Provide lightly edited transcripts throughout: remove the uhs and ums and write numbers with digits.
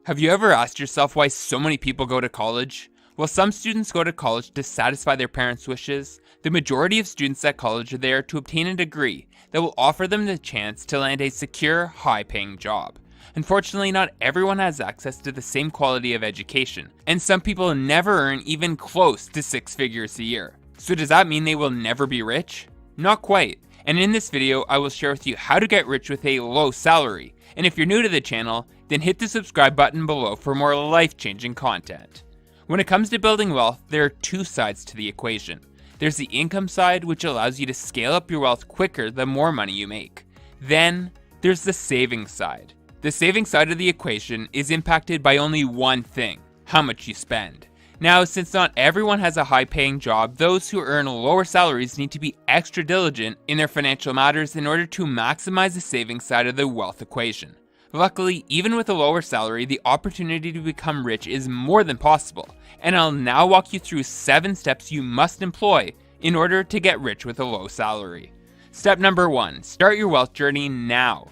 Have you ever asked yourself why so many people go to college? Well, some students go to college to satisfy their parents' wishes. The majority of students at college are there to obtain a degree that will offer them the chance to land a secure, high-paying job. Unfortunately, not everyone has access to the same quality of education, and some people never earn even close to 6 figures a year. So does that mean they will never be rich? Not quite. And in this video, I will share with you how to get rich with a low salary. And if you're new to the channel, then hit the subscribe button below for more life-changing content. When it comes to building wealth, there are two sides to the equation. There's the income side, which allows you to scale up your wealth quicker the more money you make. Then, there's the savings side. The savings side of the equation is impacted by only one thing: how much you spend. Now, since not everyone has a high-paying job, those who earn lower salaries need to be extra diligent in their financial matters in order to maximize the savings side of the wealth equation. Luckily, even with a lower salary, the opportunity to become rich is more than possible, and I'll now walk you through 7 steps you must employ in order to get rich with a low salary. Step number 1, start your wealth journey now.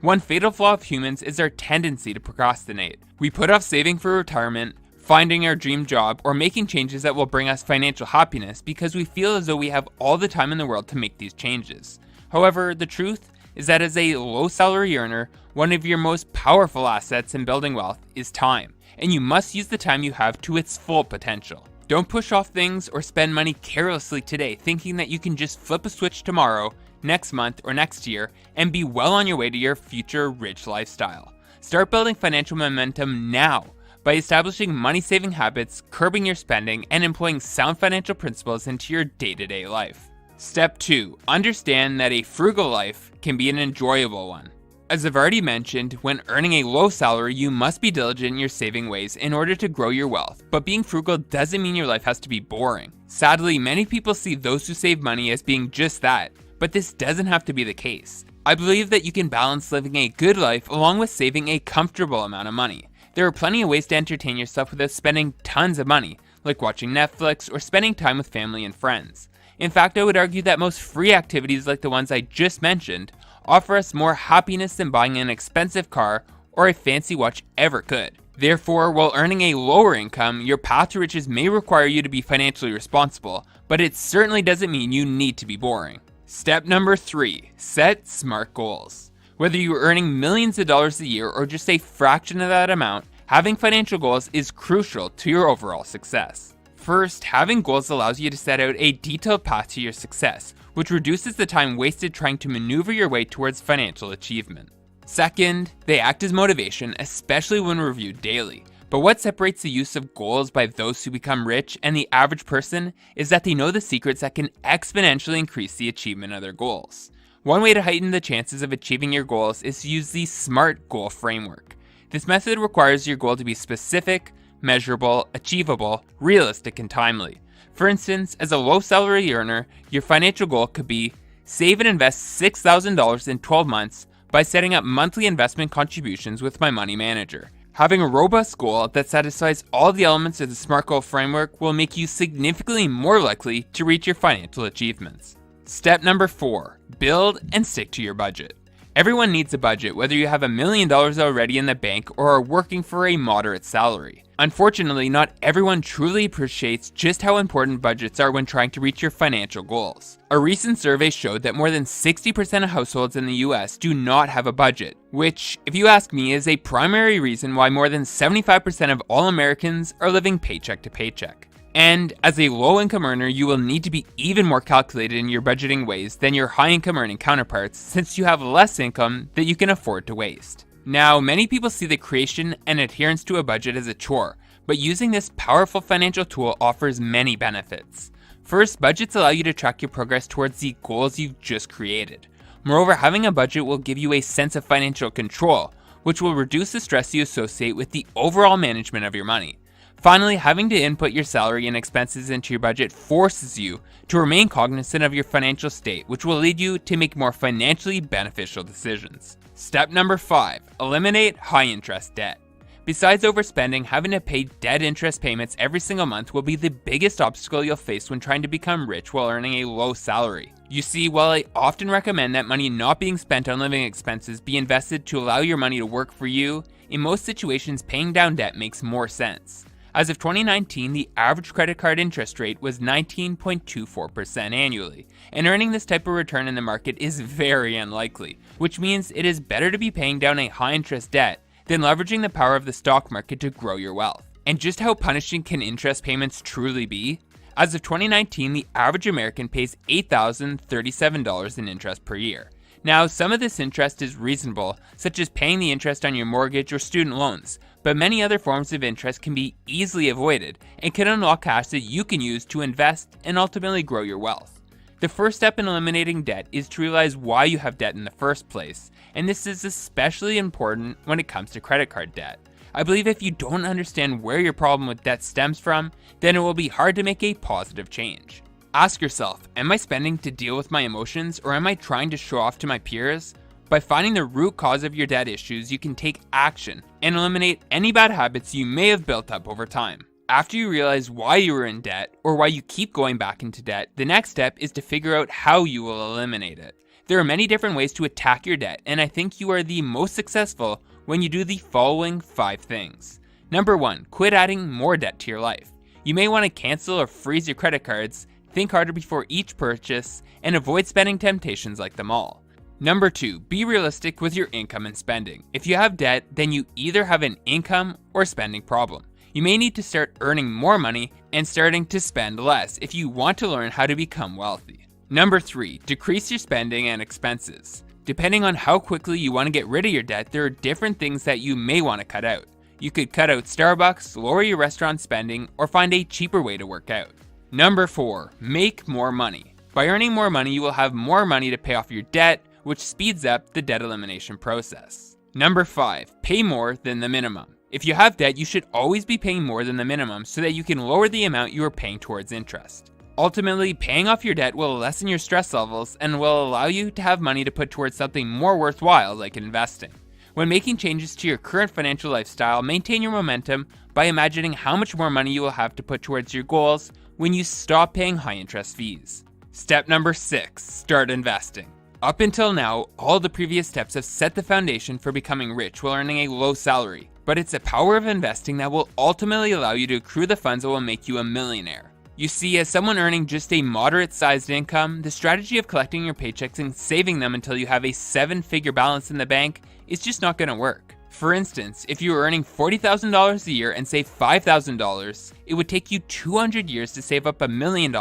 One fatal flaw of humans is our tendency to procrastinate. We put off saving for retirement, finding our dream job, or making changes that will bring us financial happiness because we feel as though we have all the time in the world to make these changes. However, the truth is that as a low salary earner, one of your most powerful assets in building wealth is time, and you must use the time you have to its full potential. Don't push off things or spend money carelessly today thinking that you can just flip a switch tomorrow, next month, or next year and be well on your way to your future rich lifestyle. Start building financial momentum now by establishing money-saving habits, curbing your spending, and employing sound financial principles into your day-to-day life. Step 2. Understand that a frugal life can be an enjoyable one. As I've already mentioned, when earning a low salary, you must be diligent in your saving ways in order to grow your wealth, but being frugal doesn't mean your life has to be boring. Sadly, many people see those who save money as being just that, but this doesn't have to be the case. I believe that you can balance living a good life along with saving a comfortable amount of money. There are plenty of ways to entertain yourself without spending tons of money, like watching Netflix or spending time with family and friends. In fact, I would argue that most free activities like the ones I just mentioned offer us more happiness than buying an expensive car or a fancy watch ever could. Therefore, while earning a lower income, your path to riches may require you to be financially responsible, but it certainly doesn't mean you need to be boring. Step number 3, set smart goals. Whether you're earning millions of dollars a year or just a fraction of that amount, having financial goals is crucial to your overall success. First, having goals allows you to set out a detailed path to your success, which reduces the time wasted trying to maneuver your way towards financial achievement. Second, they act as motivation, especially when reviewed daily. But what separates the use of goals by those who become rich and the average person is that they know the secrets that can exponentially increase the achievement of their goals. One way to heighten the chances of achieving your goals is to use the SMART goal framework. This method requires your goal to be specific, measurable, achievable, realistic, and timely. For instance, as a low salary earner, your financial goal could be save and invest $6,000 in 12 months by setting up monthly investment contributions with my money manager. Having a robust goal that satisfies all the elements of the SMART goal framework will make you significantly more likely to reach your financial achievements. Step number 4, build and stick to your budget. Everyone needs a budget, whether you have $1 million already in the bank or are working for a moderate salary. Unfortunately, not everyone truly appreciates just how important budgets are when trying to reach your financial goals. A recent survey showed that more than 60% of households in the US do not have a budget, which, if you ask me, is a primary reason why more than 75% of all Americans are living paycheck to paycheck. And as a low-income earner, you will need to be even more calculated in your budgeting ways than your high-income earning counterparts, since you have less income that you can afford to waste. Now, many people see the creation and adherence to a budget as a chore, but using this powerful financial tool offers many benefits. First, budgets allow you to track your progress towards the goals you've just created. Moreover, having a budget will give you a sense of financial control, which will reduce the stress you associate with the overall management of your money. Finally, having to input your salary and expenses into your budget forces you to remain cognizant of your financial state, which will lead you to make more financially beneficial decisions. Step number 5, eliminate high-interest debt. Besides overspending, having to pay debt interest payments every single month will be the biggest obstacle you'll face when trying to become rich while earning a low salary. You see, while I often recommend that money not being spent on living expenses be invested to allow your money to work for you, in most situations paying down debt makes more sense. As of 2019, the average credit card interest rate was 19.24% annually, and earning this type of return in the market is very unlikely, which means it is better to be paying down a high interest debt than leveraging the power of the stock market to grow your wealth. And just how punishing can interest payments truly be? As of 2019, the average American pays $8,037 in interest per year. Now, some of this interest is reasonable, such as paying the interest on your mortgage or student loans, but many other forms of interest can be easily avoided and can unlock cash that you can use to invest and ultimately grow your wealth. The first step in eliminating debt is to realize why you have debt in the first place, and this is especially important when it comes to credit card debt. I believe if you don't understand where your problem with debt stems from, then it will be hard to make a positive change. Ask yourself, am I spending to deal with my emotions, or am I trying to show off to my peers? By finding the root cause of your debt issues, you can take action and eliminate any bad habits you may have built up over time. After you realize why you are in debt, or why you keep going back into debt, the next step is to figure out how you will eliminate it. There are many different ways to attack your debt, and I think you are the most successful when you do the following 5 things. Number 1, quit adding more debt to your life. You may want to cancel or freeze your credit cards, think harder before each purchase, and avoid spending temptations like the mall. Number 2, be realistic with your income and spending. If you have debt, then you either have an income or spending problem. You may need to start earning more money and starting to spend less if you want to learn how to become wealthy. Number 3, decrease your spending and expenses. Depending on how quickly you want to get rid of your debt, there are different things that you may want to cut out. You could cut out Starbucks, lower your restaurant spending, or find a cheaper way to work out. Number 4, make more money. By earning more money, you will have more money to pay off your debt, which speeds up the debt elimination process. Number 5, pay more than the minimum. If you have debt, you should always be paying more than the minimum so that you can lower the amount you are paying towards interest. Ultimately, paying off your debt will lessen your stress levels and will allow you to have money to put towards something more worthwhile like investing. When making changes to your current financial lifestyle, maintain your momentum by imagining how much more money you will have to put towards your goals when you stop paying high interest fees. Step number 6, start investing. Up until now, all the previous steps have set the foundation for becoming rich while earning a low salary, but it's the power of investing that will ultimately allow you to accrue the funds that will make you a millionaire. You see, as someone earning just a moderate-sized income, the strategy of collecting your paychecks and saving them until you have a 7-figure balance in the bank is just not going to work. For instance, if you were earning $40,000 a year and save $5,000, it would take you 200 years to save up $1 million,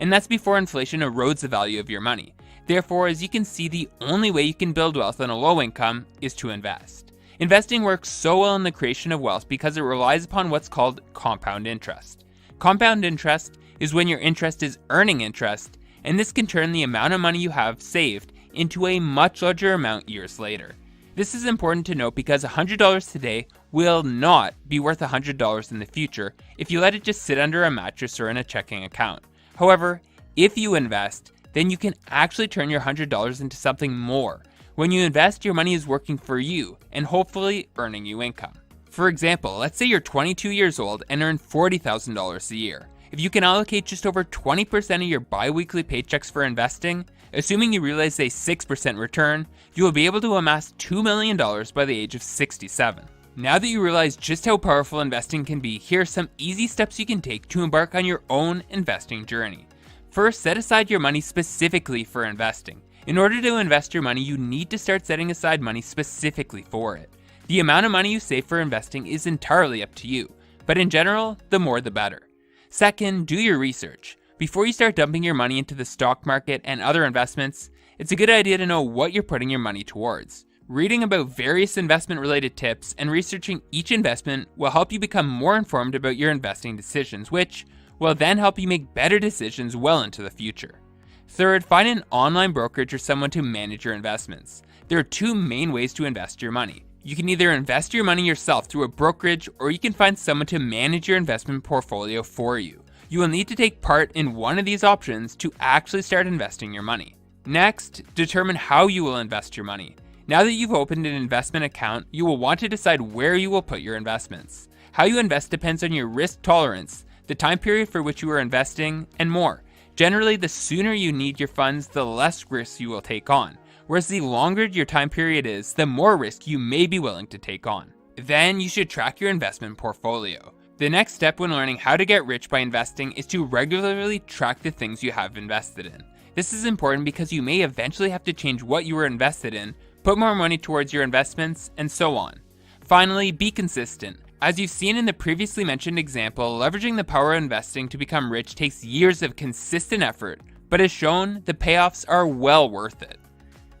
and that's before inflation erodes the value of your money. Therefore, as you can see, the only way you can build wealth on a low income is to invest. Investing works so well in the creation of wealth because it relies upon what's called compound interest. Compound interest is when your interest is earning interest, and this can turn the amount of money you have saved into a much larger amount years later. This is important to note because $100 today will not be worth $100 in the future if you let it just sit under a mattress or in a checking account. However, if you invest, then you can actually turn your $100 into something more. When you invest, your money is working for you and hopefully earning you income. For example, let's say you're 22 years old and earn $40,000 a year. If you can allocate just over 20% of your bi-weekly paychecks for investing, assuming you realize a 6% return, you will be able to amass $2 million by the age of 67. Now that you realize just how powerful investing can be, here are some easy steps you can take to embark on your own investing journey. First, set aside your money specifically for investing. In order to invest your money, you need to start setting aside money specifically for it. The amount of money you save for investing is entirely up to you, but in general, the more the better. Second, do your research. Before you start dumping your money into the stock market and other investments, it's a good idea to know what you're putting your money towards. Reading about various investment-related tips and researching each investment will help you become more informed about your investing decisions, which will then help you make better decisions well into the future. Third, find an online brokerage or someone to manage your investments. There are two main ways to invest your money. You can either invest your money yourself through a brokerage, or you can find someone to manage your investment portfolio for you. You will need to take part in one of these options to actually start investing your money. Next, determine how you will invest your money. Now that you've opened an investment account, you will want to decide where you will put your investments. How you invest depends on your risk tolerance, the time period for which you are investing, and more. Generally, the sooner you need your funds, the less risk you will take on, whereas the longer your time period is, the more risk you may be willing to take on. Then you should track your investment portfolio. The next step when learning how to get rich by investing is to regularly track the things you have invested in. This is important because you may eventually have to change what you were invested in, put more money towards your investments, and so on. Finally, be consistent. As you've seen in the previously mentioned example, leveraging the power of investing to become rich takes years of consistent effort, but as shown, the payoffs are well worth it.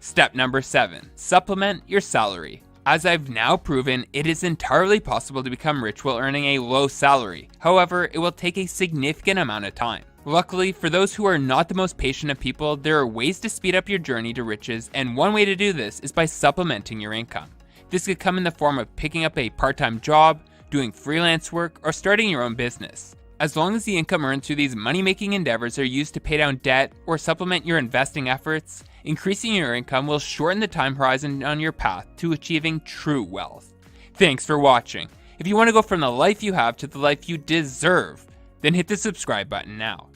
Step number 7. Supplement your salary. As I've now proven, it is entirely possible to become rich while earning a low salary. However, it will take a significant amount of time. Luckily, for those who are not the most patient of people, there are ways to speed up your journey to riches, and one way to do this is by supplementing your income. This could come in the form of picking up a part-time job, doing freelance work, or starting your own business. As long as the income earned through these money-making endeavors are used to pay down debt or supplement your investing efforts, increasing your income will shorten the time horizon on your path to achieving true wealth. Thanks for watching. If you want to go from the life you have to the life you deserve, then hit the subscribe button now.